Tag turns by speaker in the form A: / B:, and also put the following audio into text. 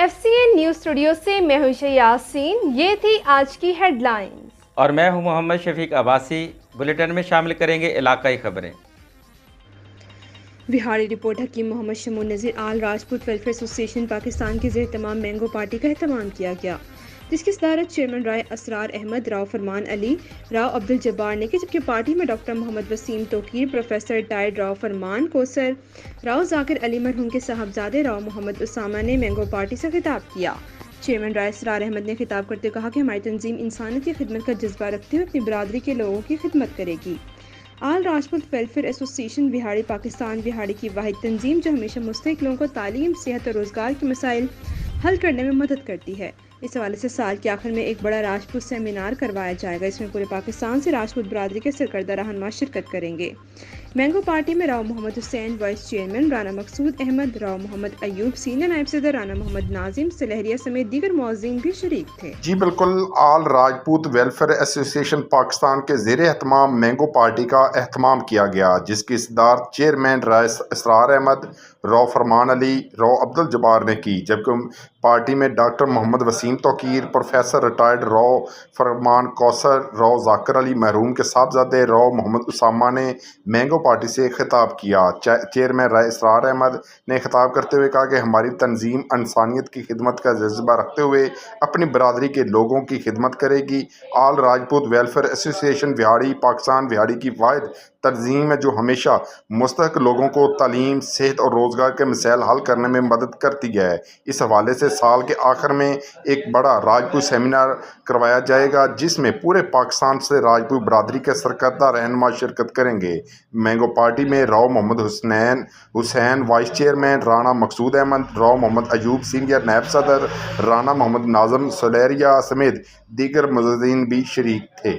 A: FCN news studio से मैं हूं यासीन। ये थी आज की हेडलाइंस
B: और मैं हूं मोहम्मद शफीक अब्बासी। बुलेटिन में शामिल करेंगे इलाकाई खबरें।
A: बिहारी रिपोर्टर हकीम मोहम्मद शमून नज़ीर आल राजपूत वेलफेयर एसोसिएशन पाकिस्तान के ज़ेर तमाम मैंगो पार्टी का एहतमाम किया गया, जिसकी सदारत चेयरमैन राय असरार अहमद, राव फरमान अली, राव अब्दुल जब्बार ने की, जबकि पार्टी में doctor Mohammad Waseem Tauqeer, professor retired Rao Farman Kausar, Rao Zakir Ali मरहूम के साहबजादे राव मोहम्मद उसामा ने मैंगो पार्टी से खिताब किया। चेयरमैन राय असरार अहमद ने खिताब करते कहा कि हमारी तंजीम इंसानियत की खिदमत का जज्बा रखते हुए अपनी बरादरी के लोगों की खिदमत करेगी। आल राजपूत वेलफेयर एसोसिएशन बिहाड़ी पाकिस्तान बिहाड़ी की वाहिद तंजीम जो हमेशा मुस्तहिक लोगों को तालीम, सेहत और रोज़गार के मसाइल हल करने में मदद करती है। इस हवाले से साल के आखिर में एक बड़ा राजपूत सेमिनार करवाया जाएगा। इसमें पूरे पाकिस्तान से राजपूत बरादरी के सरकर्दा रहनुमा शिरकत करेंगे। मैंगो पार्टी में राव मोहम्मद हुसैन वाइस चेयरमैन, राना मकसूद अहमद, राव मोहम्मद अयूब सीनियर नायब सदर, राना मोहम्मद नाजिम सलहरिया समेत दीगर मौज़ीन भी शरीक थे।
C: जी बिल्कुल, आल राजपूत वेलफेयर एसोसिएशन पाकिस्तान के ज़ेर एहतमाम मैंगो पार्टी का एहतमाम किया गया, जिसकी सदारत चेयरमैन राय असरार अहमद, राव फरमान अली, राव अब्दुल जब्बार ने की, जबकि पार्टी में doctor Mohammad Waseem Tauqeer, professor retired Rao Farman Kausar, Rao Zakir Ali मरहूम के साहबजादे राव मोहम्मद उसामा ने मैंगो पार्टी से खिताब किया। चेयरमैन राय असरार अहमद ने खिताब करते हुए कहा कि हमारी तंजीम इंसानियत की खिदमत का जज्बा रखते हुए अपनी बरादरी के लोगों की खिदमत करेगी। आल राजपूत वेलफेयर एसोसिएशन बिहाड़ी पाकिस्तान बिहाड़ी की वाहिद तंजीम है जो हमेशा मुस्तहिक लोगों को तालीम, सेहत और रोज़गार के मसाइल हल करने में मदद करती है। इस हवाले से साल के आखिर में एक बड़ा राजपूत सेमिनार करवाया जाएगा, जिसमें पूरे पाकिस्तान से राजपूत बरादरी के सरकर्दा रहनुमा शिरकत करेंगे। मैंगो पार्टी में राव मोहम्मद हुसैन वाइस चेयरमैन, राना मकसूद अहमद, राव मोहम्मद अयूब सीनियर नायब सदर, राना मोहम्मद नाजिम सलहरिया समेत दीगर मुअज़्ज़िज़ीन भी शरीक थे।